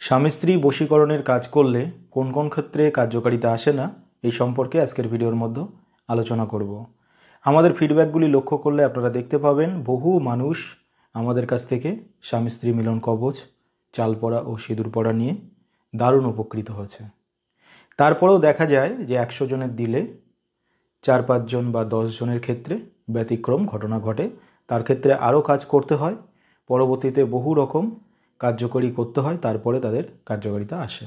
স্বামী স্ত্রী বশীকরণের কাজ করলে কোন কোন ক্ষেত্রে কার্যকারিতা আসে না এই সম্পর্কে আজকের ভিডিওর মধ্যে আলোচনা করব। আমাদের ফিডব্যাকগুলি লক্ষ্য করলে আপনারা দেখতে পাবেন বহু মানুষ আমাদের কাছ থেকে স্বামী স্ত্রী মিলন কবচ, চাল পড়া ও সিঁদুর পড়া নিয়ে দারুণ উপকৃত হয়েছে। তারপরেও দেখা যায় যে 100 জনের দিলে 4-5 জন বা 10 জনের ক্ষেত্রে ব্যতিক্রম ঘটনা ঘটে। তার ক্ষেত্রে আরও কাজ করতে হয়, পরবর্তীতে বহু রকম কার্যকরী করতে হয়, তারপরে তাদের কার্যকারিতা আসে।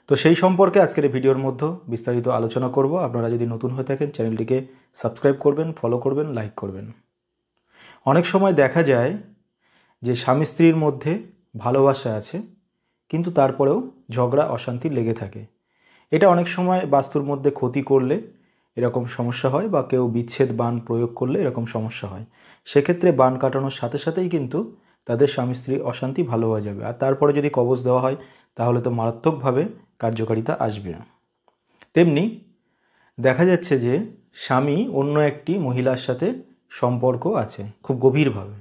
তো সেই সম্পর্কে আজকের এই ভিডিওর মধ্যে বিস্তারিত আলোচনা করব। আপনারা যদি নতুন হয়ে থাকেন চ্যানেলটিকে সাবস্ক্রাইব করবেন, ফলো করবেন, লাইক করবেন। অনেক সময় দেখা যায় যে স্বামী স্ত্রীর মধ্যে ভালোবাসা আছে, কিন্তু তারপরেও ঝগড়া অশান্তি লেগে থাকে। এটা অনেক সময় বাস্তুর মধ্যে ক্ষতি করলে এরকম সমস্যা হয়, বা কেউ বিচ্ছেদ বাণ প্রয়োগ করলে এরকম সমস্যা হয়। সেক্ষেত্রে বাণ কাটানোর সাথে সাথেই কিন্তু তাদের স্বামী স্ত্রী অশান্তি ভালো হয়ে যাবে। আর তারপরে যদি কবচ দেওয়া হয় তাহলে তো মারাত্মকভাবে কার্যকারিতা আসবে। তেমনি দেখা যাচ্ছে যে স্বামী অন্য একটি মহিলার সাথে সম্পর্ক আছে খুব গভীরভাবে।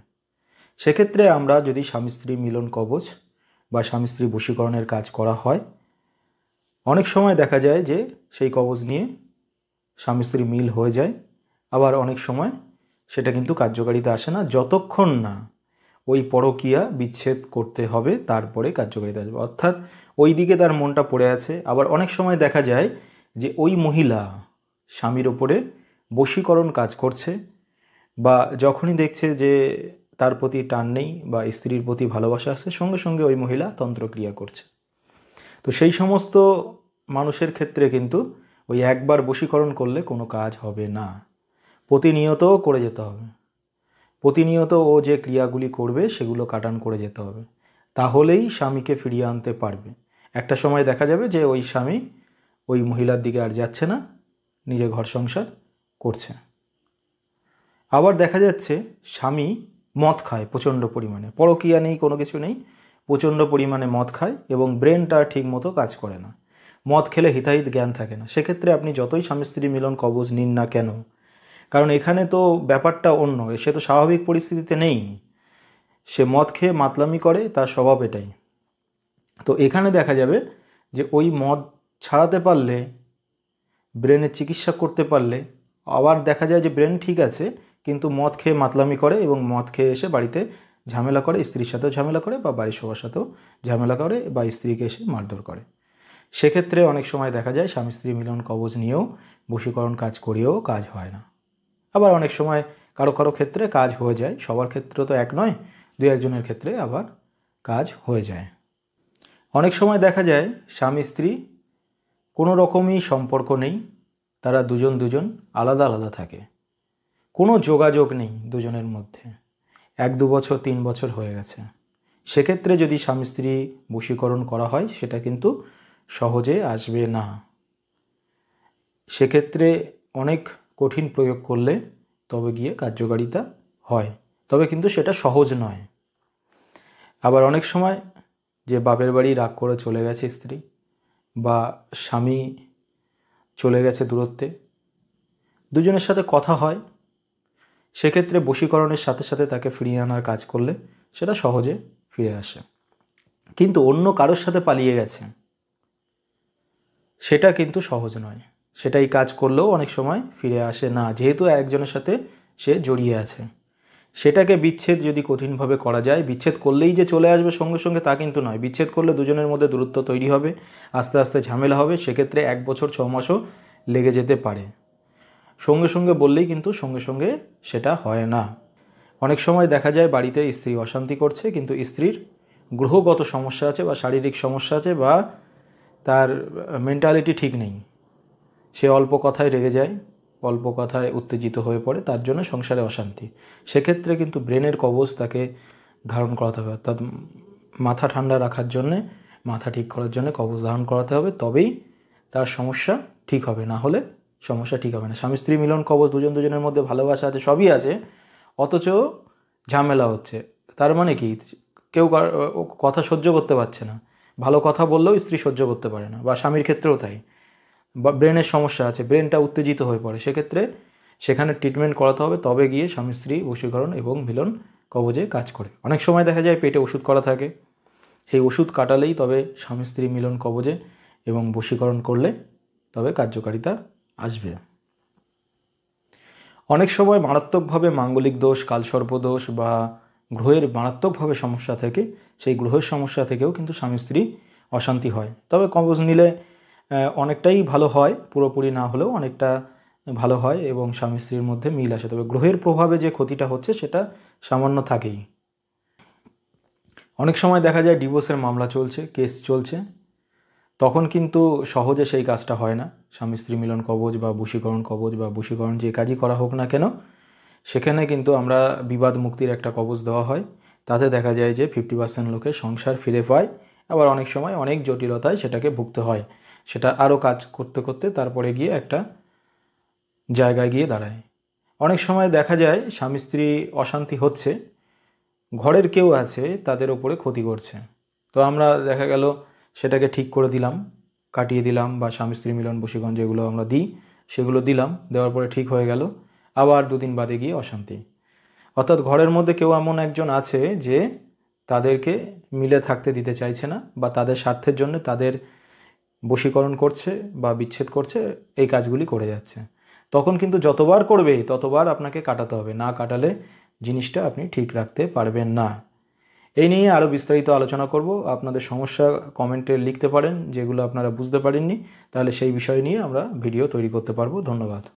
সেক্ষেত্রে আমরা যদি স্বামী স্ত্রী মিলন কবচ বা স্বামী স্ত্রী বশীকরণের কাজ করা হয়, অনেক সময় দেখা যায় যে সেই কবচ নিয়ে স্বামী স্ত্রী মিল হয়ে যায়। আবার অনেক সময় সেটা কিন্তু কার্যকারিতা আসে না, যতক্ষণ না ওই পরকীয়া বিচ্ছেদ করতে হবে তারপরে কার্যকারিতা আসবে। অর্থাৎ ওই দিকে তার মনটা পড়ে আছে। আবার অনেক সময় দেখা যায় যে ওই মহিলা স্বামীর ওপরে বশীকরণ কাজ করছে, বা যখনই দেখছে যে তার প্রতি টান নেই বা স্ত্রীর প্রতি ভালোবাসা আছে, সঙ্গে সঙ্গে ওই মহিলা তন্ত্রক্রিয়া করছে। তো সেই সমস্ত মানুষের ক্ষেত্রে কিন্তু ওই একবার বশীকরণ করলে কোনো কাজ হবে না, প্রতিনিয়ত করে যেতে হবে। প্রতিনিয়ত ও যে ক্রিয়াগুলি করবে সেগুলো কাটান করে যেতে হবে, তাহলেই স্বামীকে ফিরিয়ে আনতে পারবে। একটা সময় দেখা যাবে যে ওই স্বামী ওই মহিলার দিকে আর যাচ্ছে না, নিজে ঘর সংসার করছে। আবার দেখা যাচ্ছে স্বামী মদ খায় প্রচণ্ড পরিমাণে, পরকীয়া নেই, কোনো কিছু নেই, প্রচণ্ড পরিমাণে মদ খায় এবং ব্রেনটা ঠিক মতো কাজ করে না। মদ খেলে হিতাহিত জ্ঞান থাকে না। সেক্ষেত্রে আপনি যতই স্বামী স্ত্রী মিলন কবচ নিন না কেন, কারণ এখানে তো ব্যাপারটা অন্য, সে তো স্বাভাবিক পরিস্থিতিতে নেই, সে মদ খেয়ে মাতলামি করে, তার স্বভাব এটাই। তো এখানে দেখা যাবে যে ওই মদ ছাড়াতে পারলে, ব্রেনের চিকিৎসা করতে পারলে, আবার দেখা যায় যে ব্রেন ঠিক আছে কিন্তু মদ খেয়ে মাতলামি করে এবং মদ খেয়ে এসে বাড়িতে ঝামেলা করে, স্ত্রীর সাথেও ঝামেলা করে বা বাড়ির সবার সাথেও ঝামেলা করে, বা স্ত্রীকে এসে মারধর করে। সেক্ষেত্রে অনেক সময় দেখা যায় স্বামী স্ত্রী মিলন কবচ নিয়েও বশীকরণ কাজ করিয়েও কাজ হয় না। আবার অনেক সময় কারো কারো ক্ষেত্রে কাজ হয়ে যায়, সবার ক্ষেত্রে তো এক নয়, 2-1 জনের ক্ষেত্রে আবার কাজ হয়ে যায়। অনেক সময় দেখা যায় স্বামী স্ত্রী কোনো রকমই সম্পর্ক নেই, তারা দুজন আলাদা আলাদা থাকে, কোনো যোগাযোগ নেই দুজনের মধ্যে, 1-2 বছর 3 বছর হয়ে গেছে। সেক্ষেত্রে যদি স্বামী স্ত্রী বশীকরণ করা হয় সেটা কিন্তু সহজে আসবে না। সেক্ষেত্রে অনেক কঠিন প্রয়োগ করলে তবে গিয়ে কার্যকারিতা হয়, তবে কিন্তু সেটা সহজ নয়। আবার অনেক সময় যে বাপের বাড়ি রাগ করে চলে গেছে স্ত্রী, বা স্বামী চলে গেছে দূরত্বে, দুজনের সাথে কথা হয়, সেক্ষেত্রে বশীকরণের সাথে সাথে তাকে ফিরিয়ে আনার কাজ করলে সেটা সহজে ফিরে আসে। কিন্তু অন্য কারোর সাথে পালিয়ে গেছে, সেটা কিন্তু সহজ নয়, সেটাই কাজ করলেও অনেক সময় ফিরে আসে না, যেহেতু একজনের সাথে সে জড়িয়ে আছে। সেটাকে বিচ্ছেদ যদি কঠিনভাবে করা যায়, বিচ্ছেদ করলেই যে চলে আসবে সঙ্গে সঙ্গে তা কিন্তু নয়। বিচ্ছেদ করলে দুজনের মধ্যে দূরত্ব তৈরি হবে, আস্তে আস্তে ঝামেলা হবে, সেক্ষেত্রে 1 বছর 6 মাসও লেগে যেতে পারে। সঙ্গে সঙ্গে বললেই কিন্তু সঙ্গে সঙ্গে সেটা হয় না। অনেক সময় দেখা যায় বাড়িতে স্ত্রী অশান্তি করছে, কিন্তু স্ত্রীর গ্রহগত সমস্যা আছে বা শারীরিক সমস্যা আছে, বা তার মেন্টালিটি ঠিক নেই, সে অল্প কথায় রেগে যায়, অল্প কথায় উত্তেজিত হয়ে পড়ে, তার জন্য সংসারে অশান্তি। সেক্ষেত্রে কিন্তু ব্রেনের কবচ তাকে ধারণ করাতে হবে, অর্থাৎ মাথা ঠান্ডা রাখার জন্যে, মাথা ঠিক করার জন্য কবচ ধারণ করাতে হবে, তবেই তার সমস্যা ঠিক হবে, না হলে সমস্যা ঠিক হবে না। স্বামী স্ত্রী মিলন কবচ, দুজনের মধ্যে ভালোবাসা আছে, সবই আছে, অথচ ঝামেলা হচ্ছে। তার মানে কি, কেউ কথা সহ্য করতে পারছে না, ভালো কথা বললেও স্ত্রী সহ্য করতে পারে না, বা স্বামীর ক্ষেত্রেও তাই। বা ব্রেনের সমস্যা আছে, ব্রেনটা উত্তেজিত হয়ে পড়ে, সেক্ষেত্রে সেখানে ট্রিটমেন্ট করাতে হবে, তবে গিয়ে স্বামী স্ত্রী বশীকরণ এবং মিলন কবচে কাজ করে। অনেক সময় দেখা যায় পেটে ওষুধ করা থাকে, সেই ওষুধ কাটালেই তবে স্বামী স্ত্রী মিলন কবজে এবং বশীকরণ করলে তবে কার্যকারিতা আসবে। অনেক সময় মারাত্মকভাবে মাঙ্গলিক দোষ, কালসর্পদোষ বা গ্রহের মারাত্মকভাবে সমস্যা থেকে, সেই গ্রহের সমস্যা থেকেও কিন্তু স্বামী স্ত্রী অশান্তি হয়। তবে কবজ নিলে অনেকটাই ভালো হয়, পুরোপুরি না হলেও অনেকটা ভালো হয় এবং স্বামী স্ত্রীর মধ্যে মিল আসে। তবে গ্রহের প্রভাবে যে ক্ষতিটা হচ্ছে সেটা সামান্য থাকেই। অনেক সময় দেখা যায় ডিভোর্সের মামলা চলছে, কেস চলছে, তখন কিন্তু সহজে সেই কাজটা হয় না। স্বামী স্ত্রী মিলন কবজ বা বশীকরণ কবজ বা বশীকরণ যে কাজই করা হোক না কেন, সেখানে কিন্তু আমরা বিবাদ মুক্তির একটা কবজ দেওয়া হয়। তাতে দেখা যায় যে 50% লোকের সংসার ফিরে পায়। আবার অনেক সময় অনেক জটিলতায় সেটাকে ভুগতে হয়, সেটা আরও কাজ করতে করতে তারপরে গিয়ে একটা জায়গায় গিয়ে দাঁড়ায়। অনেক সময় দেখা যায় স্বামী স্ত্রী অশান্তি হচ্ছে, ঘরের কেউ আছে তাদের ওপরে ক্ষতি করছে, তো আমরা দেখা গেল সেটাকে ঠিক করে দিলাম, কাটিয়ে দিলাম, বা স্বামী স্ত্রী মিলন বশীকরণ যেগুলো আমরা দিই সেগুলো দিলাম, দেওয়ার পরে ঠিক হয়ে গেল, আবার 2 দিন বাদে গিয়ে অশান্তি। অর্থাৎ ঘরের মধ্যে কেউ এমন একজন আছে যে তাদেরকে মিলে থাকতে দিতে চাইছে না, বা তাদের স্বার্থের জন্য তাদের বশীকরণ করছে বা বিচ্ছেদ করছে, এই কাজগুলি করে যাচ্ছে। তখন কিন্তু যতবার করবে ততবার আপনাকে কাটাতে হবে, না কাটালে জিনিসটা আপনি ঠিক রাখতে পারবেন না। এই নিয়ে আরও বিস্তারিত আলোচনা করব। আপনাদের সমস্যা কমেন্টে লিখতে পারেন, যেগুলো আপনারা বুঝতে পারেননি, তাহলে সেই বিষয় নিয়ে আমরা ভিডিও তৈরি করতে পারবো। ধন্যবাদ।